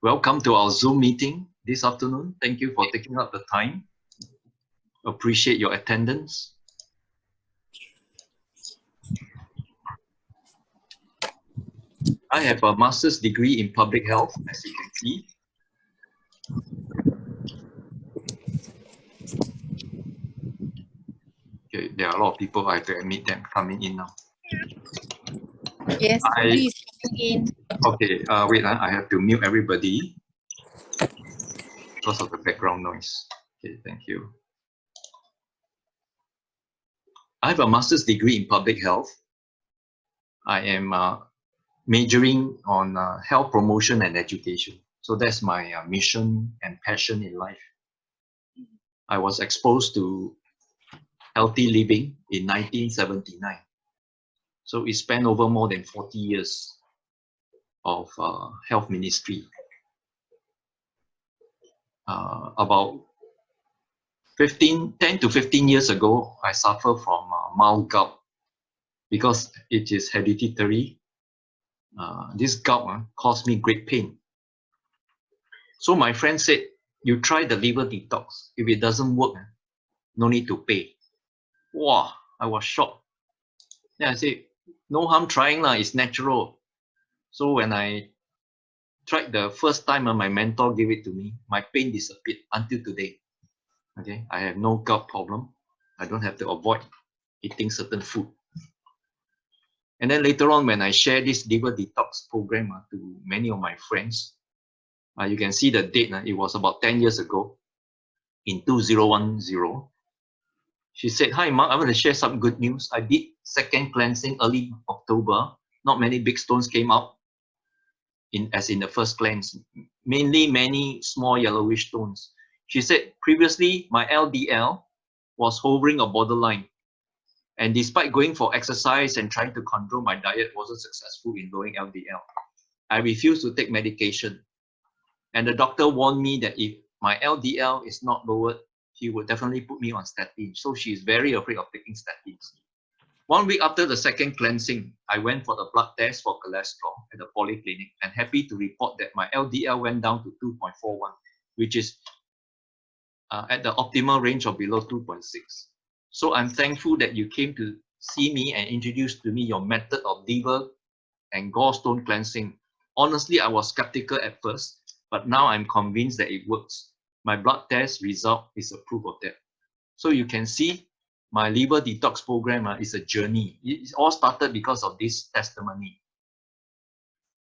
Welcome to our Zoom meeting this afternoon. Thank you for taking up the time. Appreciate your attendance. I have a master's degree in public health, as you can see. Okay, there are a lot of people, I have to admit them coming in now. Yes, please come in. Okay, wait, I have to mute everybody because of the background noise. Okay, thank you. I have a master's degree in public health. I am majoring on health promotion and education. So that's my mission and passion in life. I was exposed to healthy living in 1979. So it spanned over more than 40 years of health ministry. About 10 to 15 years ago, I suffered from mild gout because it is hereditary. This gout caused me great pain. So my friend said, you try the liver detox. If it doesn't work, no need to pay. Wow, I was shocked. Then I said, no harm trying, it's natural. So when I tried the first time, my mentor gave it to me, my pain disappeared until today. Okay, I have no gout problem. I don't have to avoid eating certain food. And then later on, when I share this liver detox program to many of my friends, you can see the date. It was about 10 years ago in 2010. She said, hi, Mark, I want to share some good news. I did second cleansing early October. Not many big stones came out as in the first cleanse, mainly many small yellowish stones. She said, previously, my LDL was hovering a borderline. And despite going for exercise and trying to control my diet, wasn't successful in lowering LDL. I refused to take medication. And the doctor warned me that if my LDL is not lowered, he would definitely put me on statins. So she's very afraid of taking statins. 1 week after the second cleansing, I went for the blood test for cholesterol at the polyclinic and happy to report that my LDL went down to 2.41, which is at the optimal range of below 2.6. So I'm thankful that you came to see me and introduce to me your method of liver and gallstone cleansing. Honestly, I was skeptical at first, but now I'm convinced that it works. My blood test result is a proof of that. So you can see my liver detox program is a journey. It all started because of this testimony.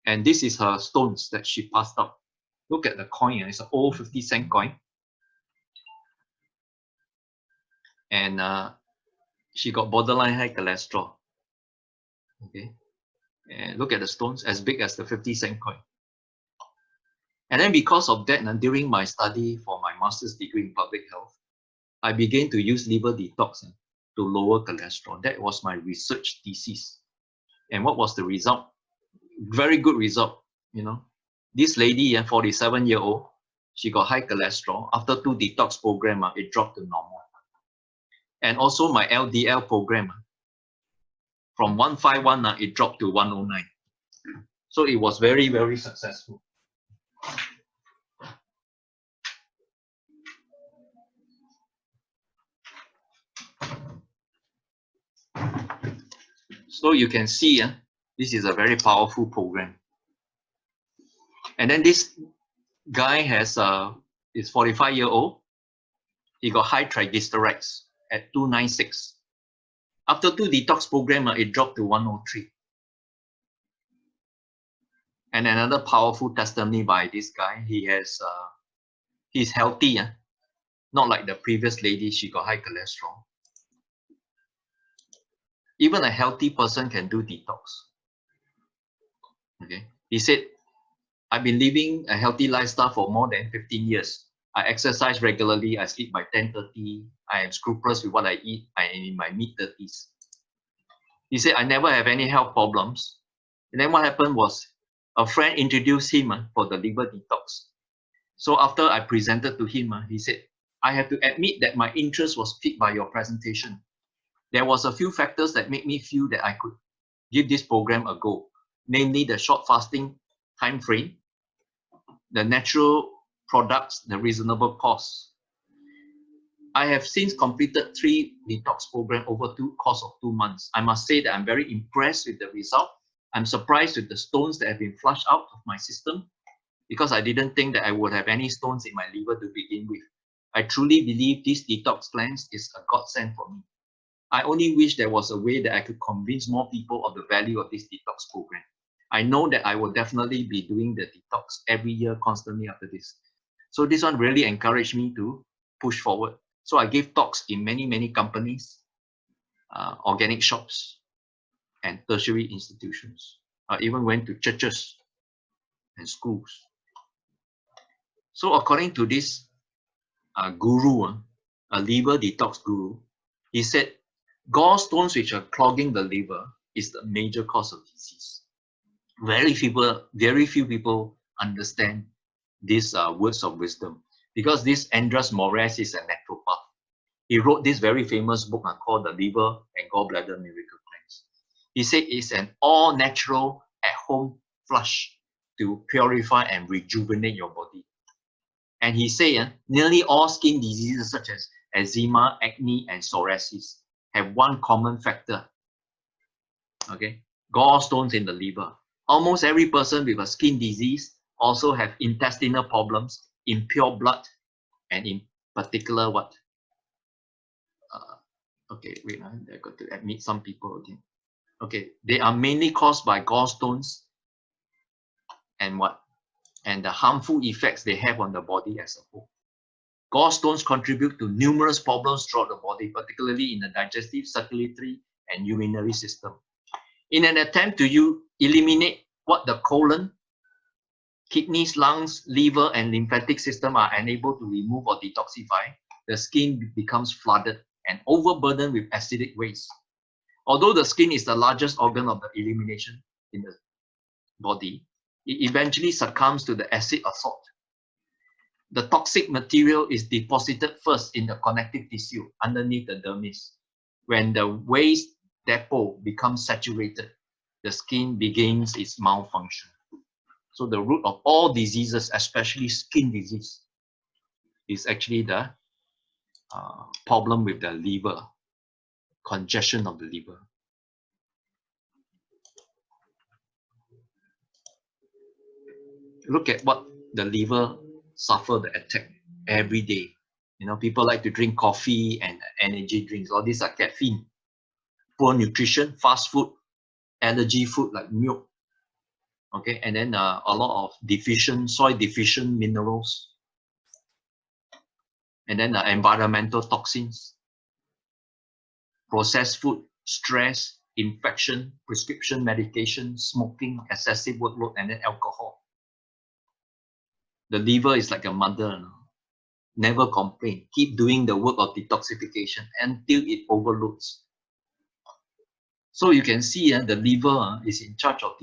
And this is her stones that she passed out. Look at the coin. It's an old 50-cent coin. And she got borderline high cholesterol. Okay. And look at the stones, as big as the 50-cent coin. And then because of that, during my study for my master's degree in public health, I began to use liver detox to lower cholesterol. That was my research thesis. And what was the result? Very good result. This lady, 47-year-old, she got high cholesterol. After 2 detox program, it dropped to normal. And also my LDL program, from 151, it dropped to 109. So it was very, very successful. So you can see, this is a very powerful program. And then this guy is 45-year-old. He got high triglycerides at 296. After 2 detox program, it dropped to 103. And another powerful testimony by this guy, he's healthy, not like the previous lady, she got high cholesterol. Even a healthy person can do detox. Okay, he said, I've been living a healthy lifestyle for more than 15 years. I exercise regularly. I sleep by 10:30. I am scrupulous with what I eat. I am in my mid-30s. He said, I never have any health problems. And then what happened was a friend introduced him for the liver detox. So after I presented to him, he said, I have to admit that my interest was piqued by your presentation. There was a few factors that made me feel that I could give this program a go, namely the short fasting time frame, the natural products, the reasonable cost. I have since completed 3 detox programs over course of 2 months. I must say that I'm very impressed with the result. I'm surprised with the stones that have been flushed out of my system, because I didn't think that I would have any stones in my liver to begin with. I truly believe this detox cleanse is a godsend for me. I only wish there was a way that I could convince more people of the value of this detox program. I know that I will definitely be doing the detox every year constantly after this. So this one really encouraged me to push forward. So I gave talks in many companies, organic shops, and tertiary institutions. I even went to churches and schools. So according to this guru, a liver detox guru, he said gallstones which are clogging the liver is the major cause of disease. Very few people understand these words of wisdom, because this Andres Moraes is a naturopath. He wrote this very famous book called The Liver and Gallbladder Miracle Cleanse. He said it's an all-natural, at-home flush to purify and rejuvenate your body. And he said nearly all skin diseases such as eczema, acne, and psoriasis have one common factor. Okay, gallstones in the liver. Almost every person with a skin disease also have intestinal problems, impure blood, and in particular what? Okay, wait, I got to admit some people again. Okay, they are mainly caused by gallstones and what? And the harmful effects they have on the body as a whole. Gallstones contribute to numerous problems throughout the body, particularly in the digestive, circulatory, and urinary system. In an attempt to eliminate what the colon, kidneys, lungs, liver, and lymphatic system are unable to remove or detoxify, the skin becomes flooded and overburdened with acidic waste. Although the skin is the largest organ of the elimination in the body, it eventually succumbs to the acid assault. The toxic material is deposited first in the connective tissue underneath the dermis. When the waste depot becomes saturated, the skin begins its malfunction. So the root of all diseases, especially skin disease, is actually the problem with the liver, congestion of the liver. Look at what the liver suffer the attack every day. You know, people like to drink coffee and energy drinks. All these are caffeine. Poor nutrition, fast food, allergy food like milk. Okay, and then a lot of soil deficient minerals. And then environmental toxins, processed food, stress, infection, prescription medication, smoking, excessive workload, and then alcohol. The liver is like a mother. No? Never complain. Keep doing the work of detoxification until it overloads. So you can see the liver is in charge of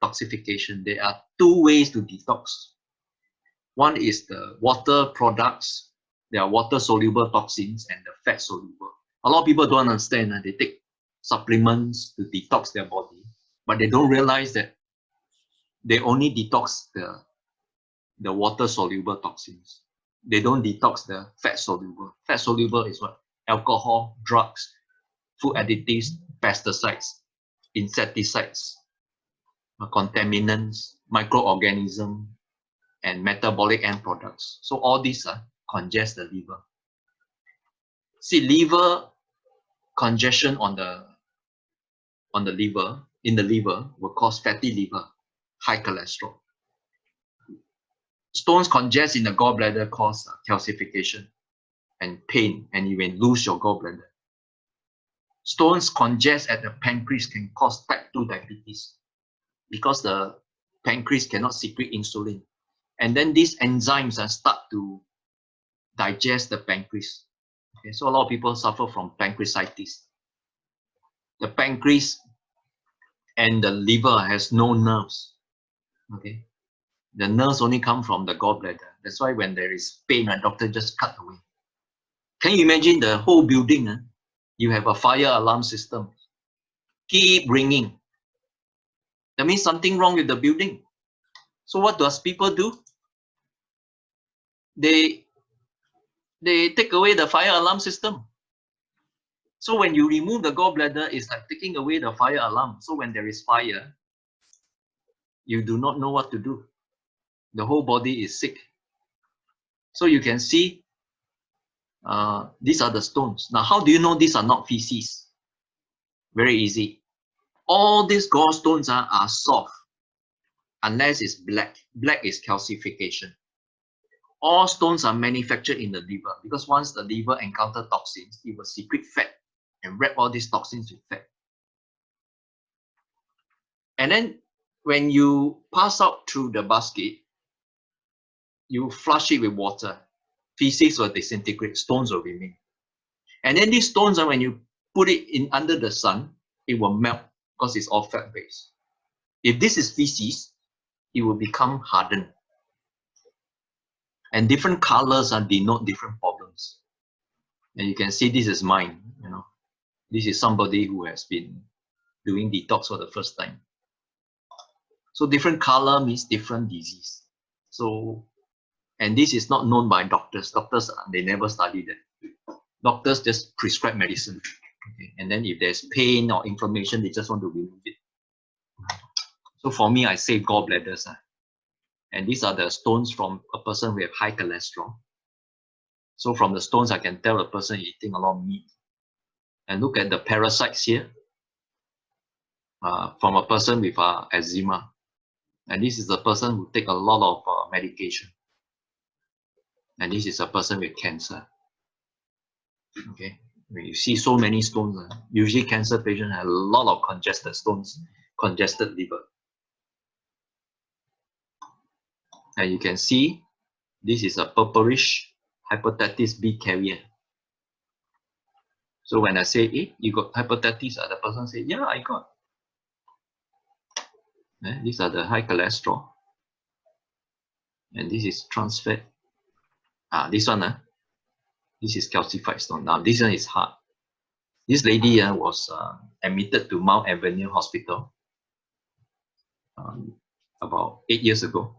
detoxification. There are 2 ways to detox. One is the water products. There are water-soluble toxins and the fat-soluble. A lot of people don't understand that they take supplements to detox their body, but they don't realize that they only detox the water-soluble toxins. They don't detox the fat-soluble. Fat-soluble is what? Alcohol, drugs, food additives, pesticides, insecticides, contaminants, microorganisms, and metabolic end products. So all these congest the liver. See, liver congestion in the liver will cause fatty liver, high cholesterol. Stones congest in the gallbladder cause calcification and pain, and you may lose your gallbladder. Stones congest at the pancreas can cause type 2 diabetes because the pancreas cannot secrete insulin. And then these enzymes start to digest the pancreas. Okay, so a lot of people suffer from pancreatitis. The pancreas and the liver has no nerves. Okay, the nerves only come from the gallbladder. That's why when there is pain, a doctor just cut away. Can you imagine the whole building? You have a fire alarm system. Keep ringing. That means something wrong with the building. So what does people do? they take away the fire alarm system. So when you remove the gallbladder, it's like taking away the fire alarm. So when there is fire, you do not know what to do. The whole body is sick. So you can see these are the stones. Now, how do you know these are not feces? Very easy. All these gallstones are soft unless it's black. Black is calcification. All stones are manufactured in the liver because once the liver encounters toxins, it will secrete fat and wrap all these toxins with fat. And then when you pass out through the basket, you flush it with water. Feces will disintegrate, stones will remain. And then these stones, when you put it in under the sun, it will melt because it's all fat-based. If this is feces, it will become hardened. And different colors denote different problems. And you can see this is mine, you know. This is somebody who has been doing detox for the first time. So different color means different disease. So, and this is not known by doctors. Doctors, they never study that. Doctors just prescribe medicine. Okay? And then if there's pain or inflammation, they just want to remove it. So for me, I say gallbladders. And these are the stones from a person who have high cholesterol. So from the stones, I can tell a person eating a lot of meat. And look at the parasites here from a person with eczema. And this is a person who take a lot of medication. And this is a person with cancer. Okay, when you see so many stones, usually cancer patients have a lot of congested stones, congested liver. And you can see this is a purplish hepatitis B carrier. So when I say, hey, you got hepatitis, the person say, yeah, I got. These are the high cholesterol. And this is trans fat. This one, this is calcified stone. Now this one is hard. This lady was admitted to Mount Avenue Hospital about 8 years ago.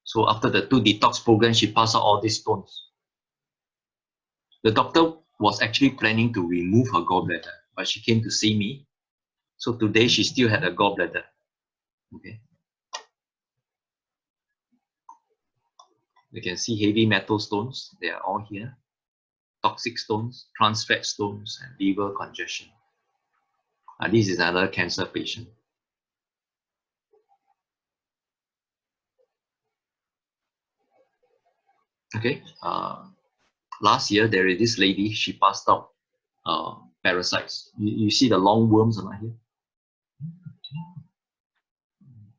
So after the 2 detox programs, she passed out all these stones. The doctor was actually planning to remove her gallbladder, but she came to see me. So today she still had a gallbladder. Okay. You can see heavy metal stones. They are all here. Toxic stones, trans fat stones, and liver congestion. This is another cancer patient. Okay. Last year, there is this lady, she passed out parasites. You see the long worms right here?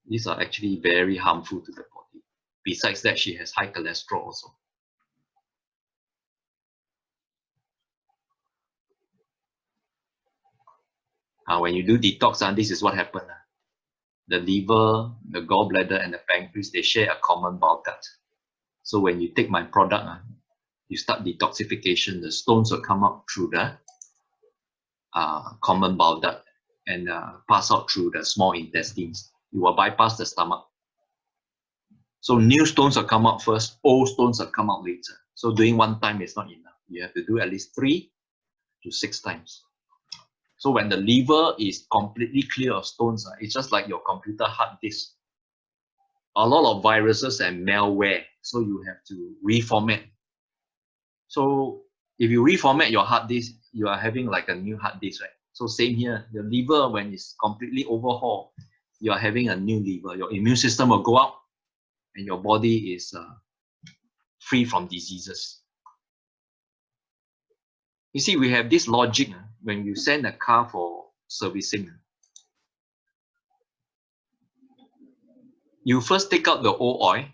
These are actually very harmful to the body. Besides that, she has high cholesterol also. When you do detox, this is what happens. The liver, the gallbladder, and the pancreas, they share a common bile duct. So when you take my product, you start detoxification, the stones will come out through the common bile duct and pass out through the small intestines. You will bypass the stomach. So new stones will come out first, old stones will come out later. So doing one time is not enough. You have to do at least 3 to 6 times. So when the liver is completely clear of stones, it's just like your computer hard disk. A lot of viruses and malware, so you have to reformat. So if you reformat your hard disk, you are having like a new hard disk, right? So same here, the liver, when it's completely overhauled, you are having a new liver. Your immune system will go out and your body is free from diseases. You see, we have this logic when you send a car for servicing. You first take out the old oil,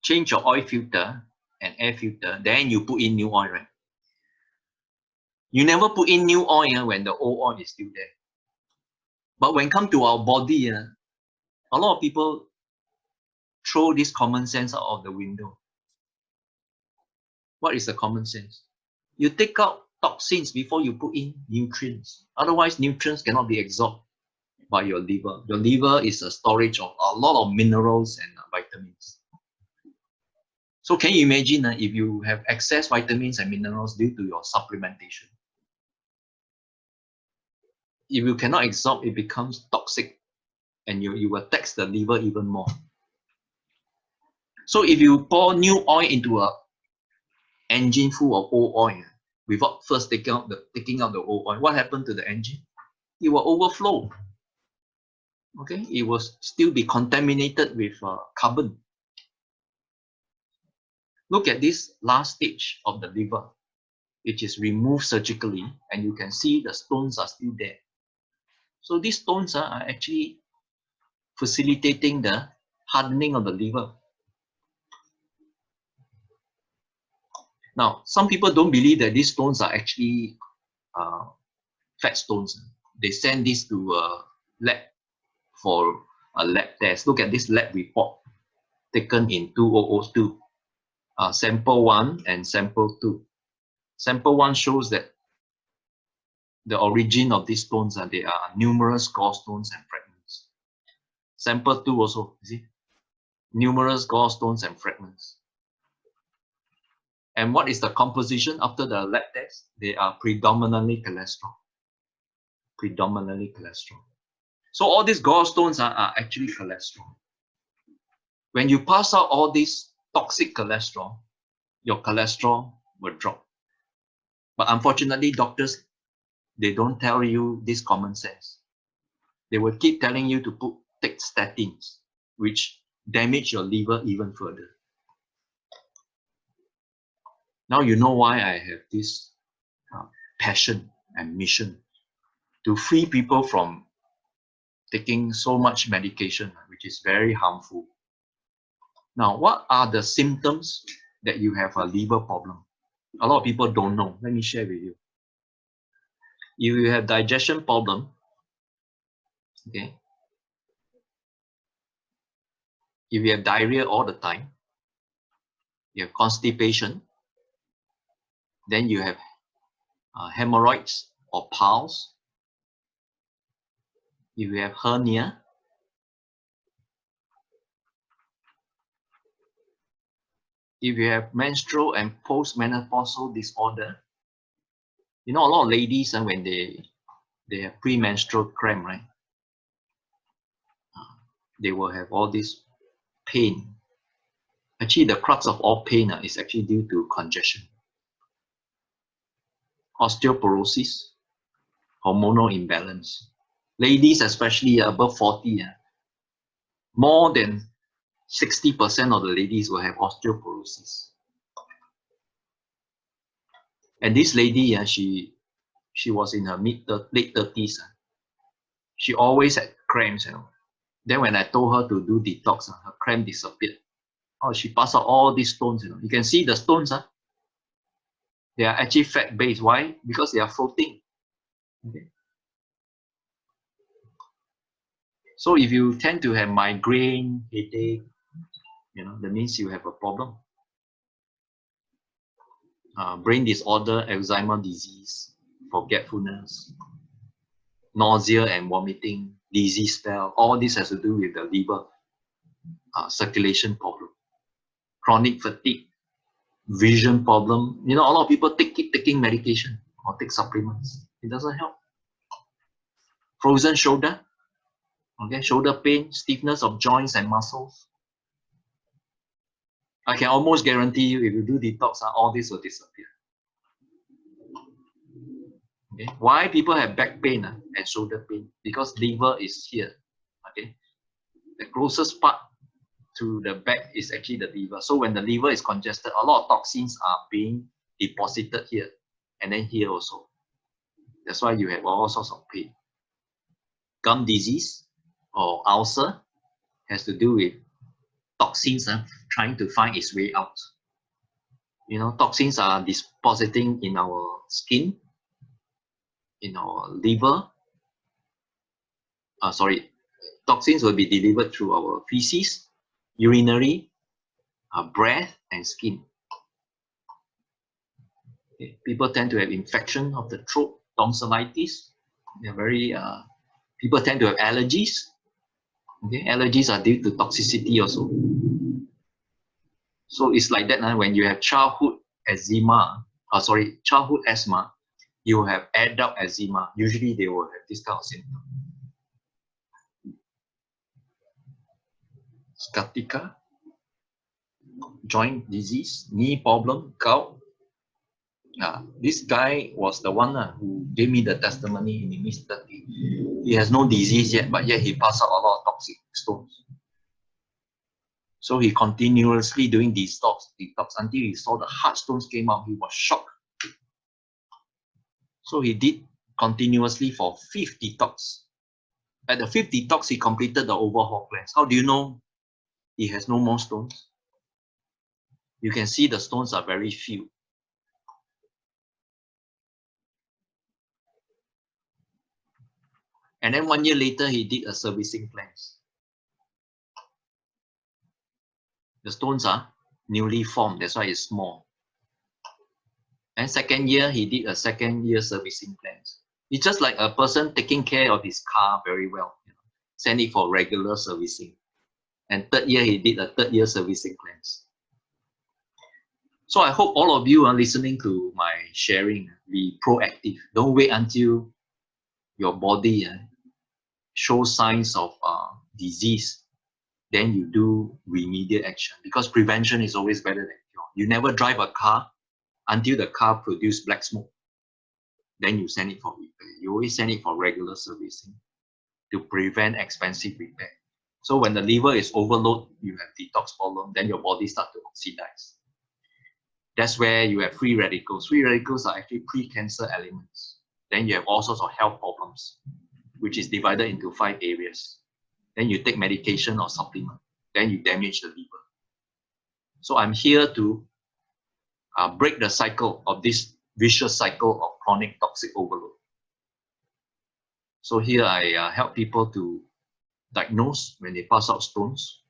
change your oil filter and air filter, then you put in new oil, right? You never put in new oil when the old oil is still there. But when it comes to our body, a lot of people throw this common sense out of the window. What is the common sense? You take out toxins before you put in nutrients. Otherwise, nutrients cannot be absorbed by your liver. Your liver is a storage of a lot of minerals and vitamins. So can you imagine if you have excess vitamins and minerals due to your supplementation? If you cannot absorb, it becomes toxic and you will tax the liver even more. So if you pour new oil into a engine full of old oil without first taking out the old oil, what happened to the engine? It will overflow. Okay, it will still be contaminated with carbon. Look at this last stage of the liver, which is removed surgically, and you can see the stones are still there. So these stones are actually facilitating the hardening of the liver. Now, some people don't believe that these stones are actually fat stones. They send this to a lab for a lab test. Look at this lab report taken in 2002. Sample 1 and sample 2. Sample 1 shows that the origin of these stones there are numerous gallstones and fragments. Sample 2 also, you see, numerous gallstones and fragments. And what is the composition after the lab test? They are predominantly cholesterol. Predominantly cholesterol. So all these gallstones are actually cholesterol. When you pass out all this toxic cholesterol, your cholesterol will drop. But unfortunately, doctors, they don't tell you this common sense. They will keep telling you to take statins, which damage your liver even further. Now you know why I have this passion and mission to free people from taking so much medication, which is very harmful. Now, what are the symptoms that you have a liver problem? A lot of people don't know. Let me share with you. If you have digestion problem, okay, if you have diarrhea all the time, you have constipation, then you have hemorrhoids or piles, if you have hernia, if you have menstrual and postmenopausal disorder, you know, a lot of ladies when they have premenstrual cramp, right? They will have all this pain. Actually, the crux of all pain is actually due to congestion, osteoporosis, hormonal imbalance. Ladies, especially above 40, more than 60% of the ladies will have osteoporosis. And this lady, she was in her late 30s. She always had cramps, Then when I told her to do detox, her cramp disappeared. Oh, she passed out all these stones, You can see the stones, they are actually fat-based. Why? Because they are floating. Okay. So if you tend to have migraine, headache, that means you have a problem. Brain disorder, Alzheimer's disease, forgetfulness, nausea and vomiting, dizzy spell, all this has to do with the liver circulation problem. Chronic fatigue, vision problem. A lot of people keep taking medication or take supplements. It doesn't help. Frozen shoulder, okay, shoulder pain, stiffness of joints and muscles. I can almost guarantee you if you do detox, all this will disappear. Okay. Why people have back pain and shoulder pain? Because liver is here. Okay, the closest part to the back is actually the liver. So when the liver is congested, a lot of toxins are being deposited here and then here also. That's why you have all sorts of pain. Gum disease or ulcer has to do with toxins trying to find its way out. Toxins are depositing in our skin, in our liver. Toxins will be delivered through our feces, urinary, breath, and skin. Okay. People tend to have infection of the throat, tonsillitis. People tend to have allergies. Okay, allergies are due to toxicity also. So it's like that when you have childhood eczema, childhood asthma, you have adult eczema. Usually they will have this kind of symptom. Sciatica, joint disease, knee problem, gout. This guy was the one who gave me the testimony in his 30s. He has no disease yet, but yet he passed out a lot of toxic stones. So he continuously doing detox until he saw the hard stones came out. He was shocked. So he did continuously for 5th detox. At the 5th detox, he completed the overhaul cleanse. How do you know he has no more stones? You can see the stones are very few. And then 1 year later, he did a servicing cleanse. The stones are newly formed, that's why it's small. And 2nd year, he did a 2nd year servicing cleanse. It's just like a person taking care of his car very well, send it for regular servicing. And 3rd year, he did a 3rd year servicing cleanse. So I hope all of you are listening to my sharing, be proactive. Don't wait until your body shows signs of disease. Then you do remedial action, because prevention is always better than cure. You never drive a car until the car produces black smoke. Then you send it for repair. You always send it for regular servicing to prevent expensive repair. So when the liver is overloaded, you have detox problem, then your body starts to oxidize. That's where you have free radicals. Free radicals are actually pre-cancer elements. Then you have all sorts of health problems, which is divided into 5 areas. Then you take medication or supplement. Then you damage the liver. So I'm here to break the cycle of this vicious cycle of chronic toxic overload. So here I help people to diagnose when they pass out stones.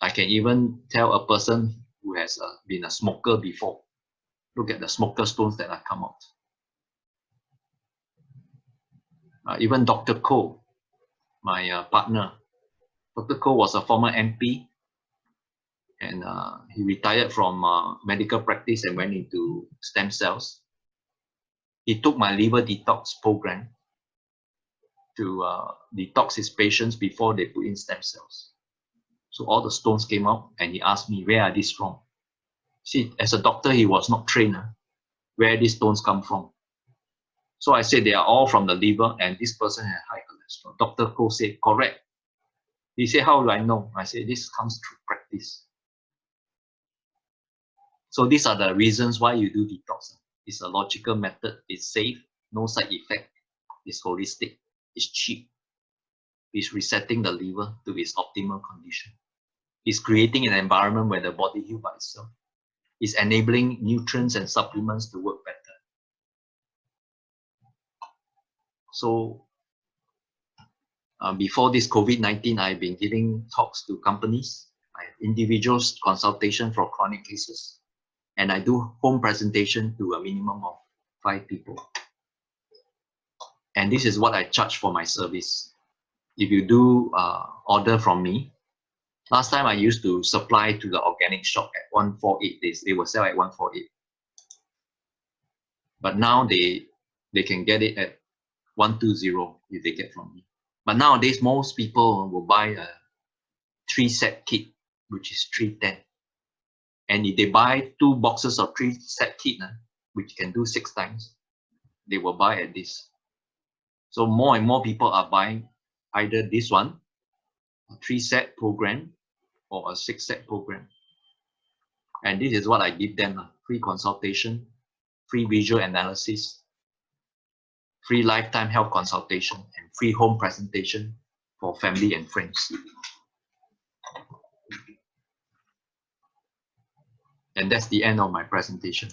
I can even tell a person who has been a smoker before, look at the smoker stones that have come out. Even Dr. Ko, my partner, Dr. Ko was a former MP, and he retired from medical practice and went into stem cells. He took my liver detox program to detox his patients before they put in stem cells. So all the stones came out, and he asked me, where are these from? See, as a doctor, he was not trained where these stones come from. So I said they are all from the liver, and this person had high cholesterol. Dr. Ko said, correct. He said, how do I know? I said, this comes through practice. So these are the reasons why you do detox. It's a logical method, it's safe, no side effect, it's holistic, it's cheap. It's resetting the liver to its optimal condition. It's creating an environment where the body heals by itself. It's enabling nutrients and supplements to work better. So before this COVID-19, I've been giving talks to companies. I have individuals consultation for chronic cases, and I do home presentation to a minimum of 5 people. And this is what I charge for my service. If you do order from me, last time I used to supply to the organic shop at 148 days. They will sell at 148. But now they can get it at 120 if they get from me. But nowadays, most people will buy a 3-set kit, which is 310. And if they buy 2 boxes of 3-set kit, which can do 6 times, they will buy at this. So more and more people are buying either this one, a 3-set program, or a 6-set program. And this is what I give them: free consultation, free visual analysis, free lifetime health consultation, and free home presentation for family and friends. And that's the end of my presentation.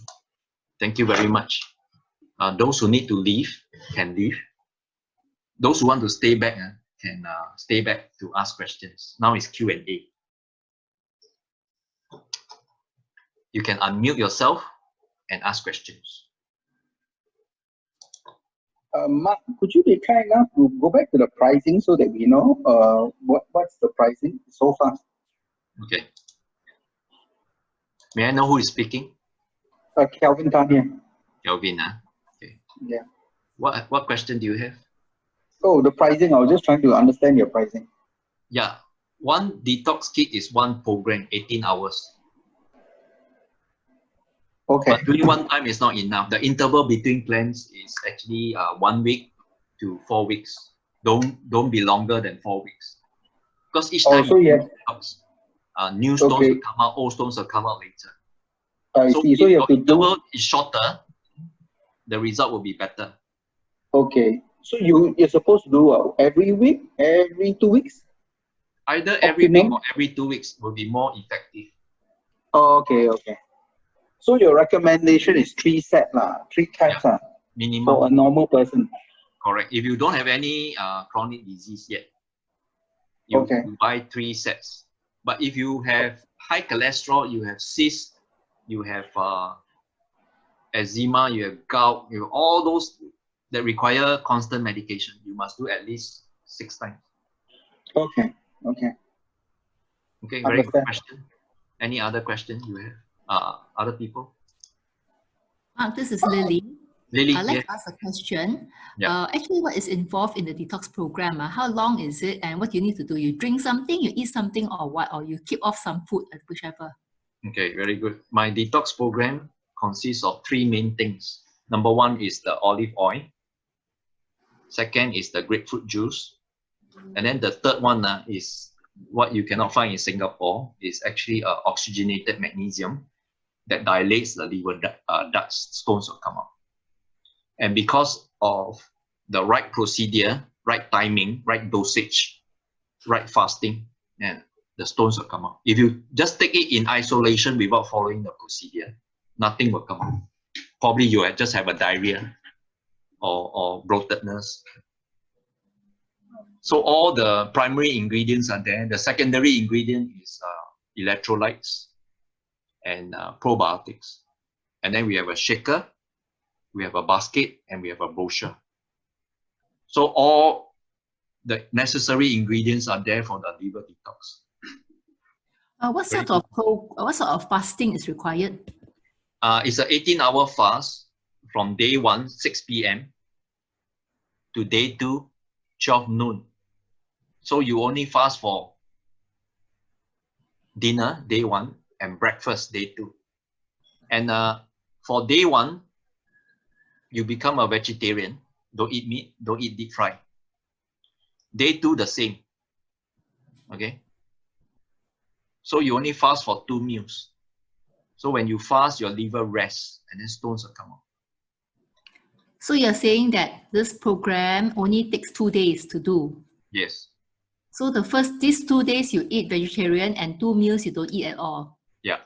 Thank you very much. Those who need to leave can leave. Those who want to stay back can stay back to ask questions. Now it's Q&A. You can unmute yourself and ask questions. Mark, could you be kind enough to go back to the pricing so that we know what's the pricing so far? Okay. May I know who is speaking? Kelvin Tan here. Kelvin, okay. Yeah. What question do you have? Oh, the pricing. I was just trying to understand your pricing. Yeah, one detox kit is one program, 18 hours. Okay. But doing one time is not enough. The interval between plans is actually 1 week to 4 weeks. Don't be longer than 4 weeks. Because each time So you yes. do detox, new stones Okay. will come out, old stones will come out later. I So see. So if you your have to interval do. is shorter, the result will be better. Okay. So you're supposed to do every week, every 2 weeks. Either every week or Optimum. every 2 weeks will be more effective. Oh, okay. Okay. So your recommendation is 3 sets lah, 3 times Yeah, minimum. for a normal person. Correct. If you don't have any chronic disease yet, you buy 3 sets. But if you have high cholesterol, you have cyst, you have eczema, you have gout, you have all those that require constant medication, you must do at least 6 times. Okay. Okay. Okay, very good question. Any other question you have? Other people? This is Lily. Lily, let's ask a question. Yeah. Actually, what is involved in the detox program? How long is it, and what you need to do? You drink something, you eat something, or what? Or you keep off some food, whichever. Okay, very good. My detox program consists of 3 main things. Number 1 is the olive oil. Second is the grapefruit juice. And then the third one is what you cannot find in Singapore. Is actually oxygenated magnesium that dilates the liver ducts. Stones will come out. And because of the right procedure, right timing, right dosage, right fasting, and the stones will come out. If you just take it in isolation without following the procedure, nothing will come out. Probably you just have a diarrhea or bloatedness. So all the primary ingredients are there. The secondary ingredient is electrolytes and probiotics. And then we have a shaker, we have a basket, and we have a brochure. So all the necessary ingredients are there for the liver detox. What sort of fasting is required? It's an 18-hour fast from day 1, 6 p.m. to day 2, 12 noon. So you only fast for dinner, day 1, and breakfast, day 2. And for day 1, you become a vegetarian. Don't eat meat, don't eat deep fry. Day 2, the same. Okay? So you only fast for 2 meals. So when you fast, your liver rests and then stones will come out. So you're saying that this program only takes 2 days to do? Yes. So these 2 days you eat vegetarian and 2 meals you don't eat at all? Yeah.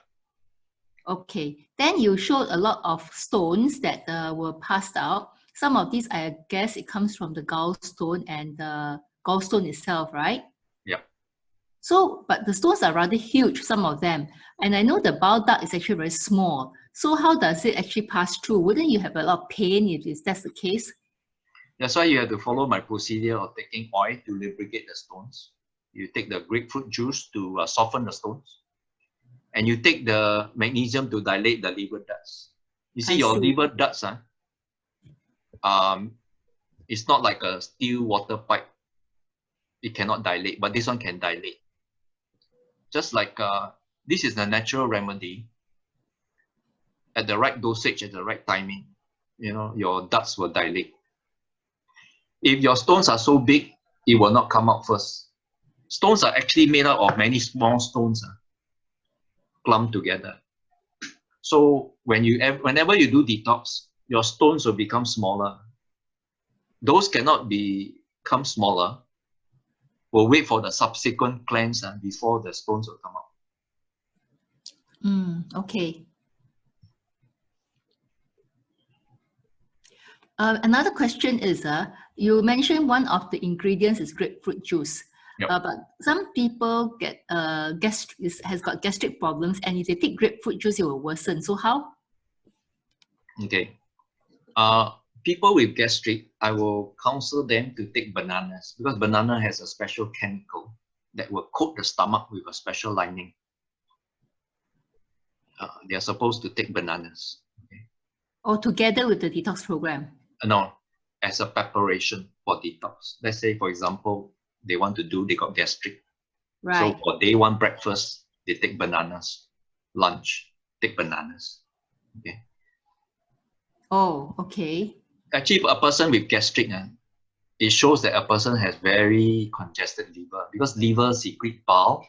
Okay. Then you showed a lot of stones that were passed out. Some of these, I guess it comes from the gallstone and the gallstone itself, right? Yeah. So, but the stones are rather huge, some of them. And I know the bile duct is actually very small. So how does it actually pass through? Wouldn't you have a lot of pain if that's the case? That's why you have to follow my procedure of taking oil to lubricate the stones. You take the grapefruit juice to soften the stones. And you take the magnesium to dilate the liver ducts. You see, your liver ducts, it's not like a steel water pipe. It cannot dilate, but this one can dilate. Just like this is the natural remedy. At the right dosage, at the right timing, your ducts will dilate. If your stones are so big, it will not come out first. Stones are actually made up of many small stones clumped together. So whenever you do detox, your stones will become smaller. Those cannot become smaller. We'll wait for the subsequent cleanse before the stones will come out. Okay. Another question is, you mentioned one of the ingredients is grapefruit juice. Yep. But some people get has got gastric problems, and if they take grapefruit juice, it will worsen. So how? Okay. People with gastric, I will counsel them to take bananas because banana has a special chemical that will coat the stomach with a special lining. they are supposed to take bananas. Okay? Or together with the detox program? No, as a preparation for detox. Let's say, for example, they got gastric. Right. So for day one breakfast, they take bananas. Lunch, take bananas. Okay. Oh, okay. Actually, for a person with gastric, it shows that a person has very congested liver because liver secrete bile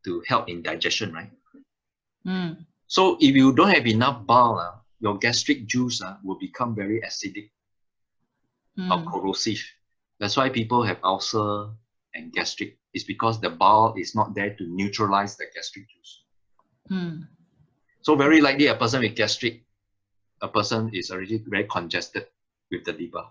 to help in digestion, right? Mm. So if you don't have enough bile, your gastric juice will become very acidic or corrosive. That's why people have ulcer and gastric. It's because the bile is not there to neutralize the gastric juice. Mm. So very likely a person with gastric, a person is already very congested with the liver.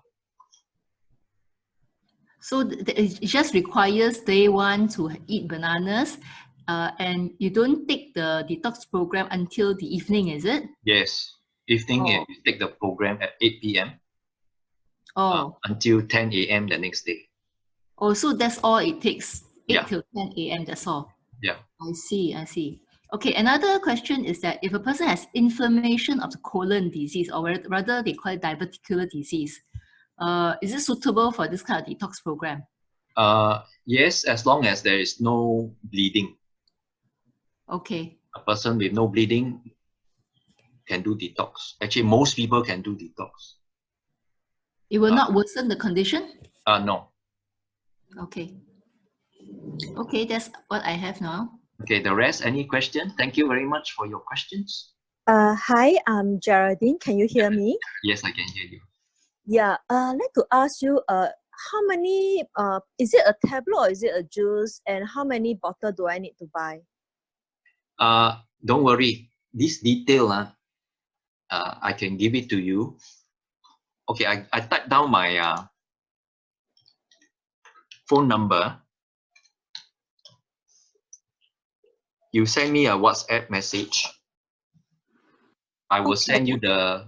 So it just requires day one to eat bananas, and you don't take the detox program until the evening, is it? Yes. Evening, Oh. you take the program at 8 p.m. Oh. Until 10 a.m. the next day. Oh, so that's all it takes, 8 Yeah. till 10 a.m., that's all. Yeah. I see. Okay, another question is that if a person has inflammation of the colon disease, or rather they call it diverticular disease, is it suitable for this kind of detox program? Yes, as long as there is no bleeding. Okay. A person with no bleeding can do detox. Actually, most people can do detox. It will not worsen the condition? No. Okay. Okay, that's what I have now. Okay, the rest, any question? Thank you very much for your questions. Hi, I'm Geraldine. Can you hear me? Yes, I can hear you. Yeah, I'd like to ask you, how many, is it a tablet or is it a juice? And how many bottles do I need to buy? Don't worry. This detail, I can give it to you. Okay, I typed down my phone number. You send me a WhatsApp message. I will send you the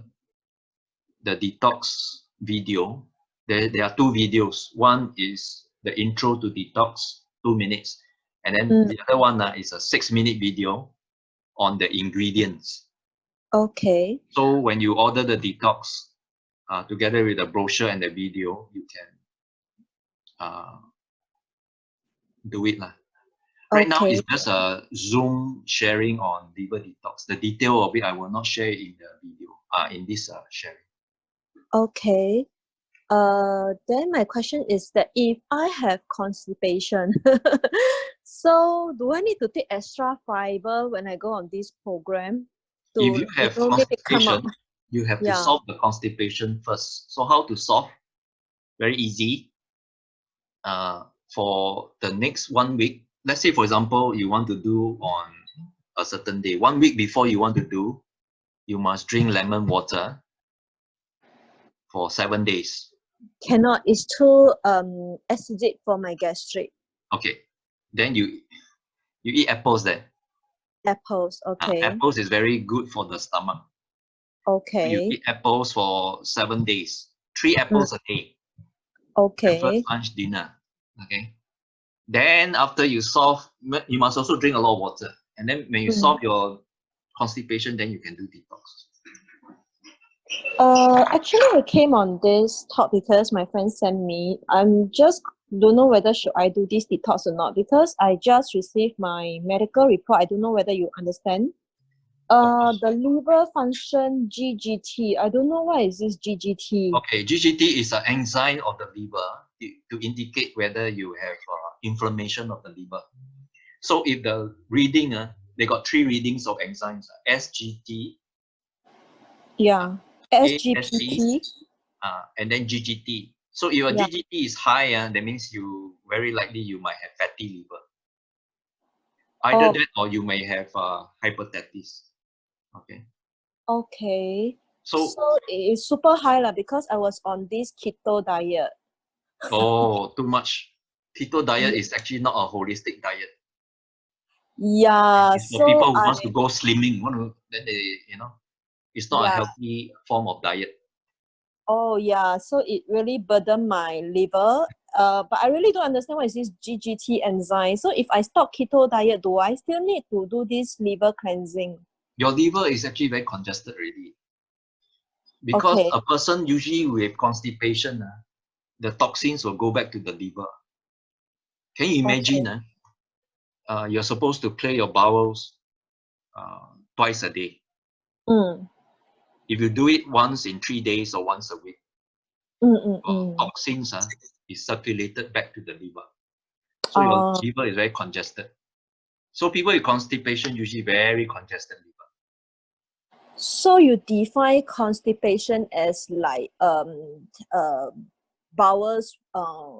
detox video. There are two videos. One is the intro to detox, 2 minutes. And then the other one is a 6-minute video on the ingredients. Okay. So when you order the detox, together with the brochure and the video, you can do it. Right now, it's just a Zoom sharing on liver detox. The detail of it, I will not share in the video, in this sharing. Okay. Then my question is that if I have constipation, so do I need to take extra fiber when I go on this program to If you have make it come up? constipation, you have to solve the constipation first. So how to solve? Very easy. For the next 1 week, let's say, for example, you want to do on a certain day. 1 week before you want to do, you must drink lemon water for 7 days. Cannot, it's too acidic for my gastric. Okay. Then you eat apples then. Apples, okay. Apples is very good for the stomach. Okay. So you eat apples for 7 days. 3 apples a day. Okay. Breakfast, lunch, dinner. Okay. Then after you solve, you must also drink a lot of water. And then when you solve your constipation, then you can do detox. Actually, I came on this talk because my friend sent me. I'm just don't know whether should I do this detox or not because I just received my medical report. I don't know whether you understand. The liver function GGT. I don't know what is this GGT. Okay, GGT is an enzyme of the liver to indicate whether you have inflammation of the liver. So if the reading, they got 3 readings of enzymes: SGT, yeah, SGPT, and then GGT. So if your GGT is high, that means very likely you might have fatty liver. Either that or you may have hepatitis. Okay. Okay. So it's super high because I was on this keto diet. Oh, too much. Keto diet is actually not a holistic diet. Yeah. It's for people who wants to go slimming. Then they, it's not a healthy form of diet. Oh yeah, so it really burdened my liver. But I really don't understand what is this GGT enzyme. So if I stop keto diet, do I still need to do this liver cleansing? your liver is actually very congested already. Because Okay. a person usually with constipation, the toxins will go back to the liver. Can you imagine? You're supposed to clear your bowels twice a day. Mm. If you do it once in 3 days or once a week, toxins is circulated back to the liver. So your liver is very congested. So people with constipation usually very congested liver. So you define constipation as like bowels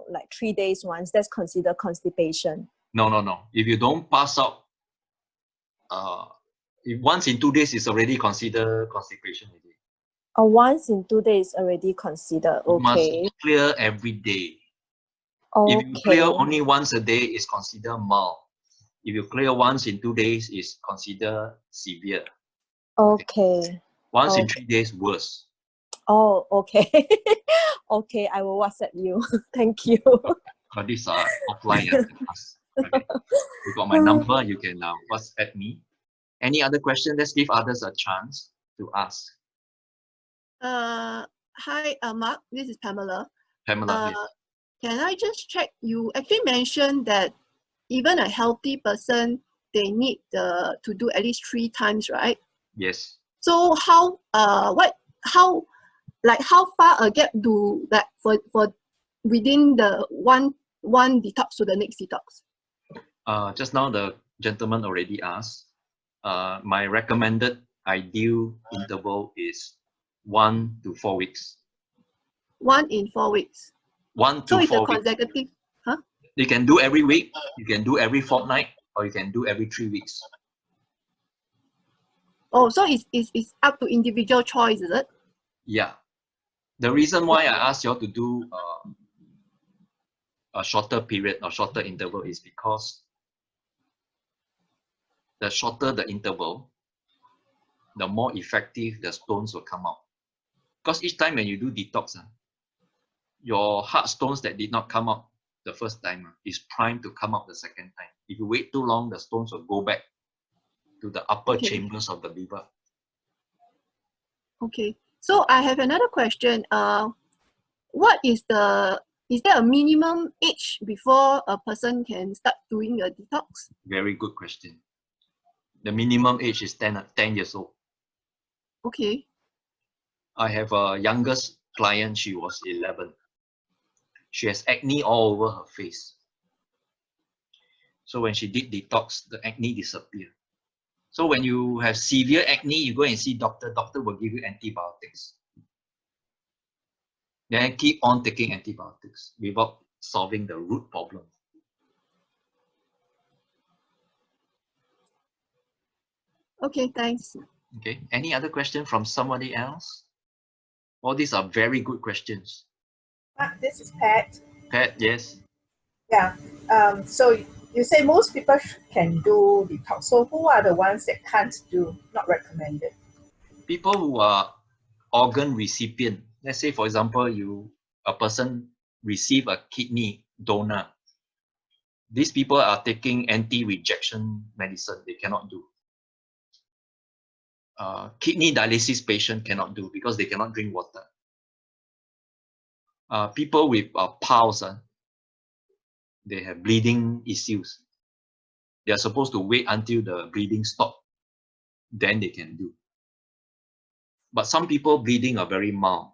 like 3 days once, that's considered constipation. No. If you don't pass out, if once in 2 days is already considered constipation already. Once in 2 days already considered. You must Okay. clear every day. If you Okay. clear only once a day, it's considered mild. If you clear once in 2 days, it's considered severe. Okay. Once in Okay. 3 days, worse. Oh, okay. Okay, I will WhatsApp you. Thank you. But these are offline. Okay. You got my number. You can WhatsApp me. Any other question? Let's give others a chance to ask. Hi, Mark. This is Pamela. Pamela, yes. Can I just check? You actually mentioned that even a healthy person, they need to do at least 3 times, right? Yes. So how far a gap do that for within the one detox to the next detox? Just now the gentleman already asked. My recommended ideal interval is 1 to 4 weeks. 1 in 4 weeks. 1 So to it's a 4 weeks. consecutive, huh? You can do every week, you can do every fortnight, or you can do every 3 weeks. Oh, so it's up to individual choice, is it? Yeah. The reason why I asked you all to do a shorter period or shorter interval is because the shorter the interval, the more effective the stones will come out. Because each time when you do detox, your hard stones that did not come out the first time is primed to come out the second time. If you wait too long, the stones will go back to the upper chambers of the liver. Okay. So I have another question. Is there a minimum age before a person can start doing a detox? Very good question. The minimum age is 10 years old. Okay. I have a youngest client, she was 11. She has acne all over her face. So when she did detox, the acne disappeared. So when you have severe acne, you go and see doctor. Doctor will give you antibiotics. Then keep on taking antibiotics without solving the root problem. Okay, thanks. Okay. Any other question from somebody else? All these are very good questions. This is Pat. Pat, yes. Yeah. So you say most people can do detox. So who are the ones that can't do, not recommended? People who are organ recipient. Let's say, for example, a person receive a kidney donor. These people are taking anti-rejection medicine. They cannot do. Kidney dialysis patient cannot do because they cannot drink water. People with piles, they have bleeding issues. They are supposed to wait until the bleeding stops, then they can do. But some people bleeding are very mild.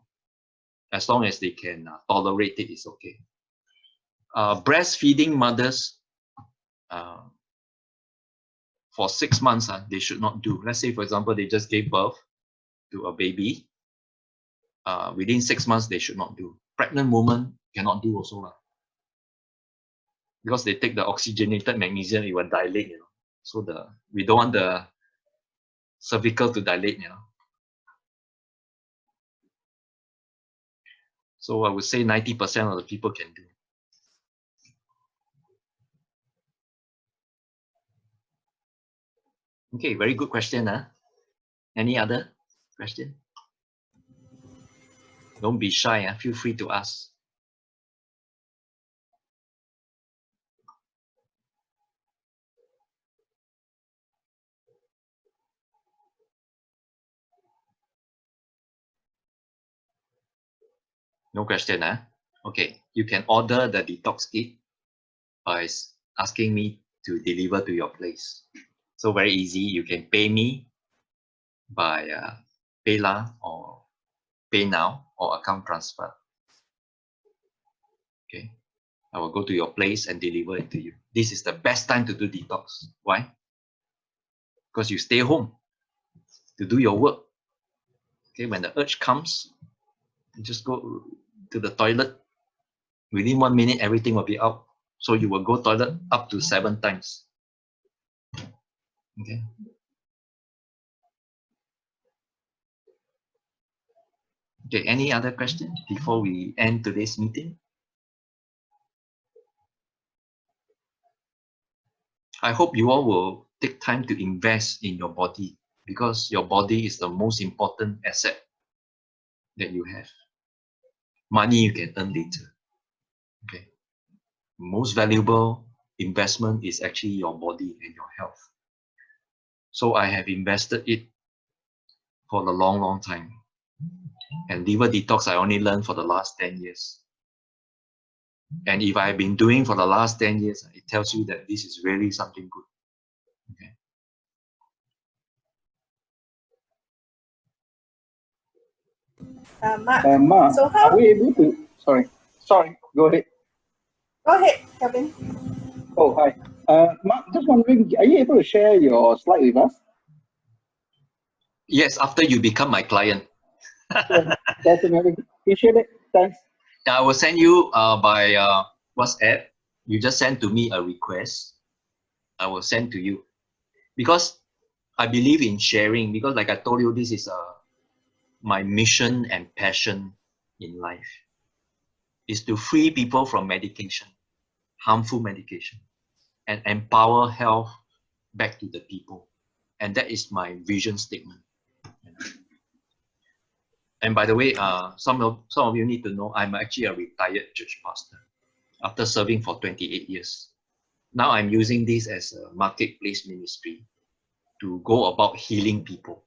As long as they can tolerate it, it's okay. Breastfeeding mothers, for 6 months, they should not do. Let's say, for example, they just gave birth to a baby. Within 6 months, they should not do. Pregnant women cannot do also. Because they take the oxygenated magnesium, it will dilate, So we don't want the cervical to dilate, So I would say 90% of the people can do. Okay, very good question. Any other question? Don't be shy. Feel free to ask. No question, huh? Okay, you can order the detox kit by asking me to deliver to your place. So very easy. You can pay me by PayLah or PayNow or account transfer. Okay, I will go to your place and deliver it to you. This is the best time to do detox. Why? Because you stay home to do your work. Okay, when the urge comes, you just go to the toilet. Within 1 minute, everything will be out. So you will go toilet up to 7 times. Okay. Okay, any other questions before we end today's meeting? I hope you all will take time to invest in your body, because your body is the most important asset that you have. Money you can earn later. Okay. Most valuable investment is actually your body and your health. So I have invested it for a long, long time. And liver detox, I only learned for the last 10 years. And if I've been doing for the last 10 years, it tells you that this is really something good. Okay. Mark, Mark, so how? are we able to? Sorry. Go ahead. Go ahead, Kevin. Oh, hi. Mark, just wondering, are you able to share your slide with us? Yes, after you become my client. Sure, definitely. Appreciate it. Thanks. I will send you by WhatsApp. You just send to me a request. I will send to you. Because I believe in sharing, because like I told you, this is my mission and passion in life, is to free people from medication, harmful medication, and empower health back to the people. And that is my vision statement. And by the way, some of you need to know I'm actually a retired church pastor after serving for 28 years. Now I'm using this as a marketplace ministry to go about healing people.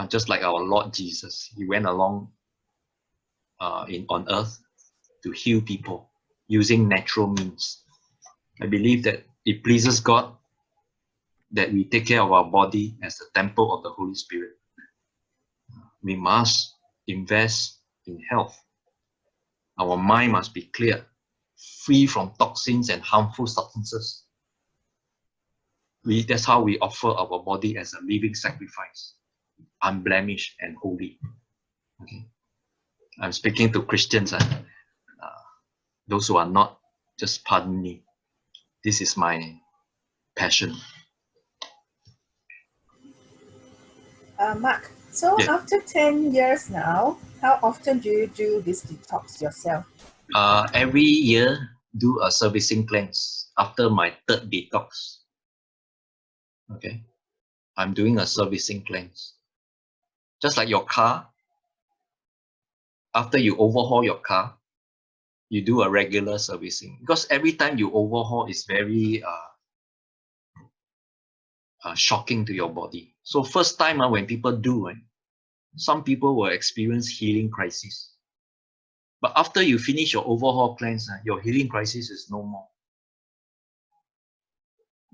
Just like our Lord Jesus, he went along on earth to heal people using natural means. I believe that it pleases God that we take care of our body as the temple of the Holy Spirit. We must invest in health. Our mind must be clear, free from toxins and harmful substances. That's how we offer our body as a living sacrifice, unblemished and holy. Okay. I'm speaking to Christians. Those who are not, just pardon me. This is my passion. Mark, so Yeah. after 10 years now, how often do you do this detox yourself? Every year, do a servicing cleanse after my 3rd detox. Okay. I'm doing a servicing cleanse. Just like your car, after you overhaul your car, you do a regular servicing, because every time you overhaul is very shocking to your body. So first time when people do, some people will experience healing crisis. But after you finish your overhaul cleanse, your healing crisis is no more.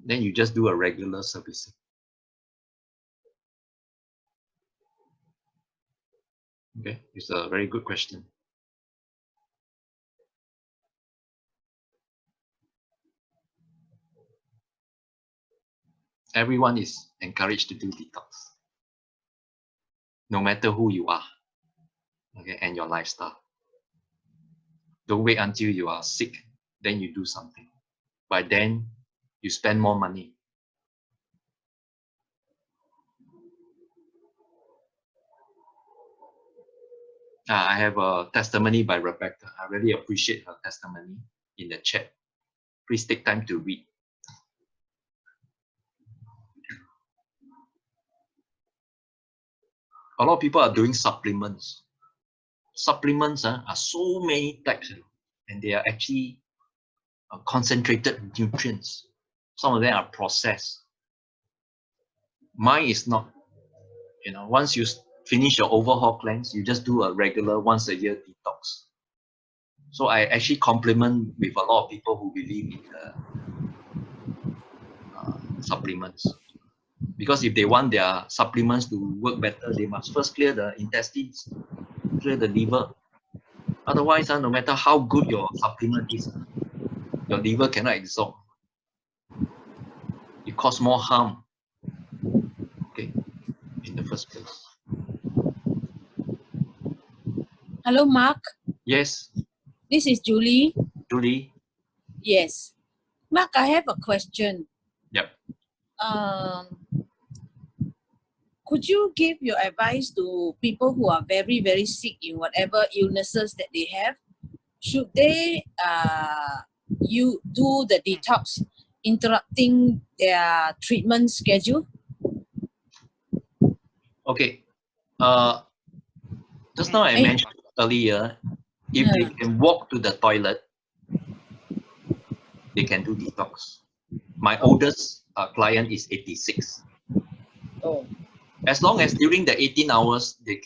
Then you just do a regular servicing. Okay, it's a very good question. Everyone is encouraged to do detox, no matter who you are, okay, and your lifestyle. Don't wait until you are sick, then you do something. By then, you spend more money. I have a testimony by Rebecca. I really appreciate her testimony in the chat. Please take time to read. A lot of people are doing supplements. Supplements are so many types, and they are actually concentrated nutrients. Some of them are processed. Mine is not. Once you finish your overhaul cleanse, you just do a regular once a year detox. So I actually compliment with a lot of people who believe in the supplements. Because if they want their supplements to work better, they must first clear the intestines, clear the liver. Otherwise, no matter how good your supplement is, your liver cannot absorb. It causes more harm, okay, in the first place. Hello, Mark. Yes, This is Julie. Julie. Yes. Mark, I have a question. Yep. Could you give your advice to people who are very, very sick in whatever illnesses that they have? Should they you do the detox interrupting their treatment schedule? Okay. Just now I mentioned earlier, if they can walk to the toilet, they can do detox. My oldest client is 86. Oh. As long as during the 18 hours, they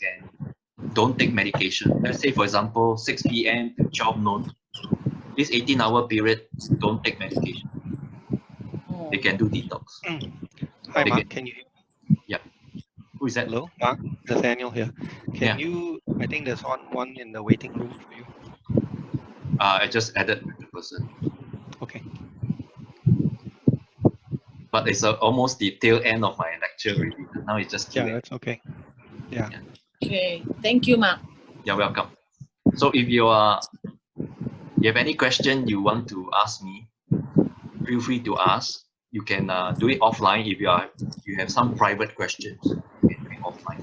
don't take medication. Let's say, for example, 6 p.m. to 12 noon, this 18-hour period, don't take medication. They can do detox. Hi, Mark. Can you hear me? Yeah. Who is that? Hello, Mark. Nathaniel here. Can you, I think there's one in the waiting room for you. I just added the person. Okay. But it's almost the tail end of my lecture already. Now it's just Q&A. Yeah, that's okay. Yeah. Okay. Thank you, Mark. You're welcome. So if you have any question you want to ask me, feel free to ask. You can do it offline if you have some private questions. You can do it offline.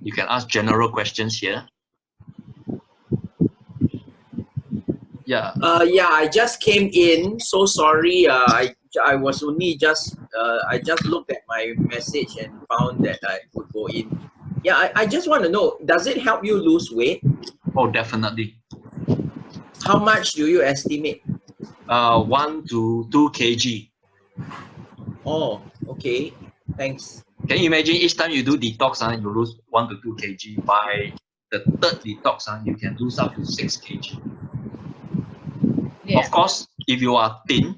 You can ask general questions here. Yeah. Yeah, I just came in. So sorry. I was only just I just looked at my message and found that I could go in. Yeah, I just want to know, does it help you lose weight? Oh, definitely. How much do you estimate? 1 to 2 kg. Oh, okay. Thanks. Can you imagine each time you do detox, you lose 1 to 2 kg. By the third detox, you can lose up to 6 kg. Yeah. Of course, if you are thin,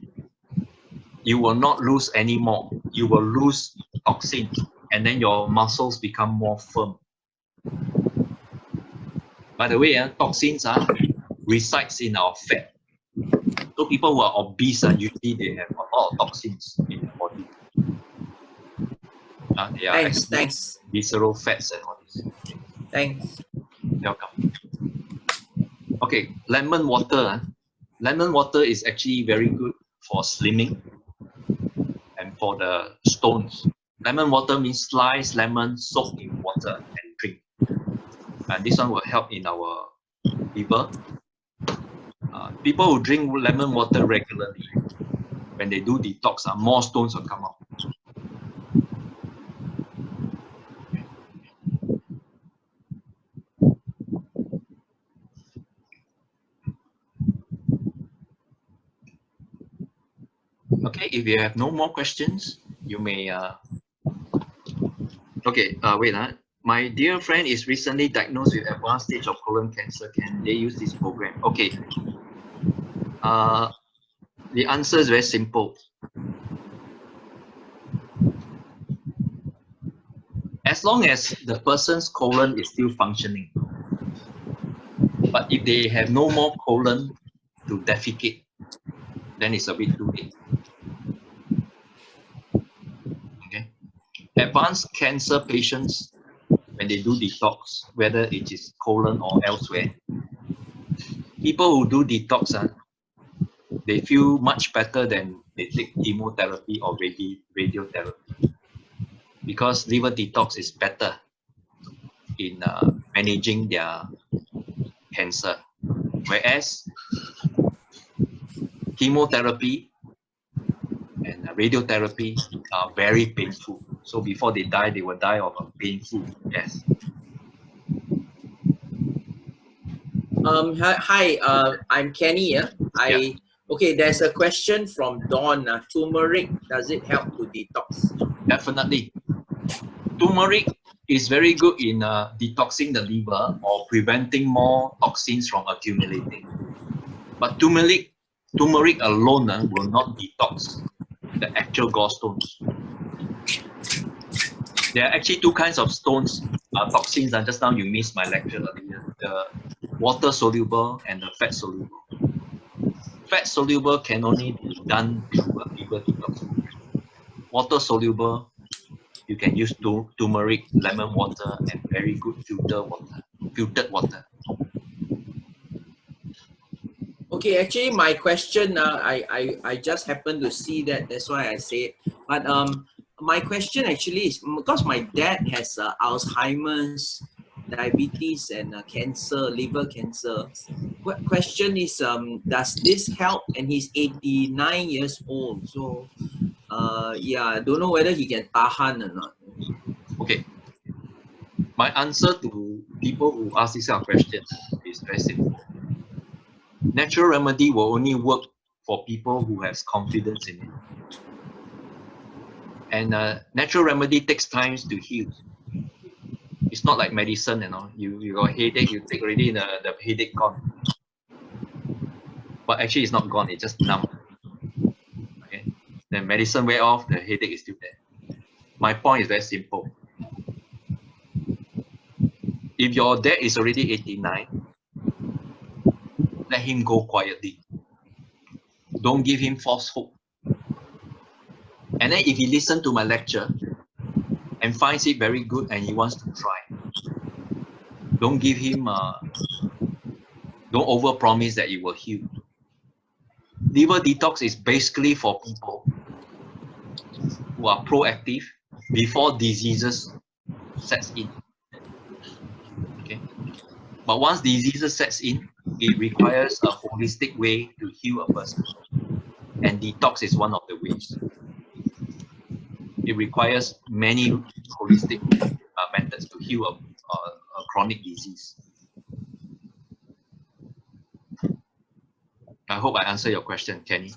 you will not lose any more. You will lose toxins, and then your muscles become more firm. By the way, toxins resides in our fat. So people who are obese, usually they have a lot of toxins in their body. They are Thanks. Visceral fats and all this. Thanks. Welcome. Okay, lemon water. Lemon water is actually very good for slimming and for the stones. Lemon water means slice lemon, soak in water and drink. And this one will help in our liver. People who drink lemon water regularly, when they do detox, more stones will come out. Okay, if you have no more questions, you may. Okay, wait. My dear friend is recently diagnosed with advanced stage of colon cancer. Can they use this program? Okay. The answer is very simple. As long as the person's colon is still functioning, but if they have no more colon to defecate, then it's a bit too late. Okay. Advanced cancer patients, when they do detox, whether it is colon or elsewhere, people who do detox, they feel much better than they take chemotherapy or radiotherapy, because liver detox is better in managing their cancer, whereas chemotherapy and radiotherapy are very painful. So before they die, they will die of a painful death. Hi, I'm Kenny. Okay, there's a question from Dawn. Turmeric, does it help to detox? Definitely. Turmeric is very good in detoxing the liver or preventing more toxins from accumulating. But turmeric alone will not detox the actual gallstones. There are actually two kinds of stones, toxins, and just now you missed my lecture earlier, the water soluble and the fat soluble. Fat soluble can only be done through a liver detox. Water soluble, you can use turmeric, lemon water, and very good filtered water. Okay, actually, my question, I just happened to see that. That's why I say it. But my question actually is because my dad has Alzheimer's, diabetes, and cancer, liver cancer. Question is, does this help? And he's 89 years old. So, yeah, I don't know whether he can tahan or not. Okay. My answer to people who ask this kind of questions is very simple. Natural remedy will only work for people who has confidence in it. And natural remedy takes time to heal. It's not like medicine, you know. You got a headache, you take already the headache gone. But actually it's not gone, it's just numb. Okay. The medicine wear off, the headache is still there. My point is very simple. If your dad is already 89, let him go quietly. Don't give him false hope. And then if he listens to my lecture and finds it very good and he wants to try, don't give him, don't overpromise that it will heal. Liver detox is basically for people who are proactive before diseases sets in. Okay, but once diseases sets in, it requires a holistic way to heal a person, and detox is one of the ways. It requires many holistic methods to heal a chronic disease. I hope I answered your question, Kenny.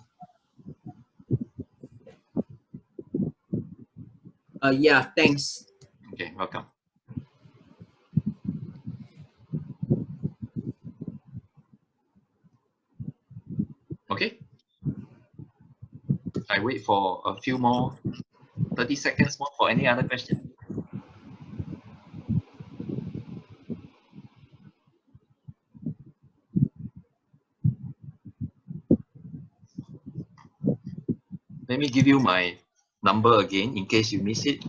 Yeah, thanks. Okay, welcome. Okay. I wait for a few more, 30 seconds more for any other question. Let me give you my number again in case you miss it.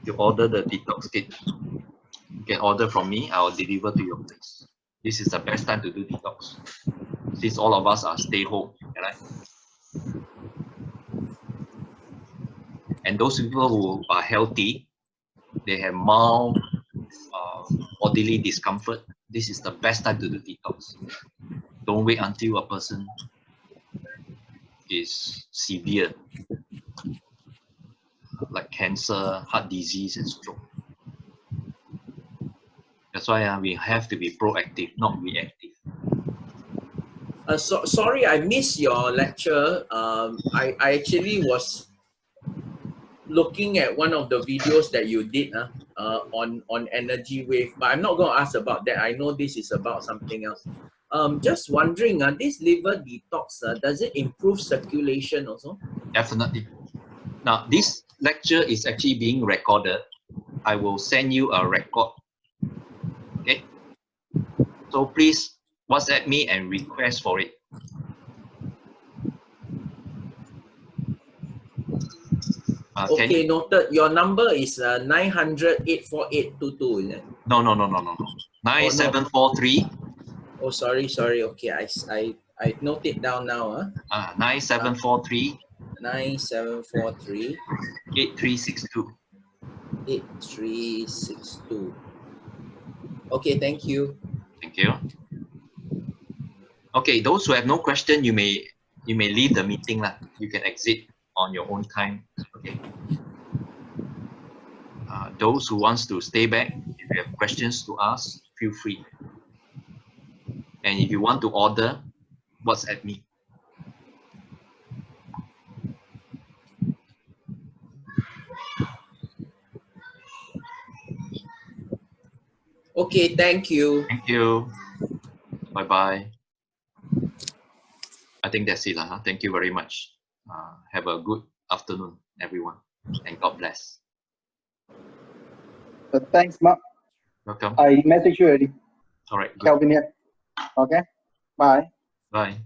You order the detox kit. You can order from me, I will deliver to your place. This is the best time to do detox, since all of us are stay home, right? And those people who are healthy, they have mild bodily discomfort, this is the best time to do detox. Don't wait until a person is severe, like cancer, heart disease, and stroke. That's why we have to be proactive, not reactive. Sorry, I missed your lecture. I actually was looking at one of the videos that you did on energy wave, but I'm not going to ask about that. I know this is about something else. Just wondering, this liver detox, does it improve circulation also? Definitely. Now, this lecture is actually being recorded. I will send you a record. Okay? So please WhatsApp me and request for it. Okay, noted. Your number is 900-84822, is it? No. 9743. Oh, sorry. Okay, I note it down now. 9743. 9743. 8362. 8362. Okay, thank you. Thank you. Okay, those who have no question, you may leave the meeting lah. You can exit on your own time. Okay. Those who wants to stay back, if you have questions to ask, feel free. And if you want to order, WhatsApp me. Okay, thank you. Thank you. Bye bye. I think that's it. Thank you very much. Have a good afternoon, everyone. And God bless. Thanks, Mark. Welcome. I messaged you already. All right. Good. Kelvin here. Okay. Bye. Bye.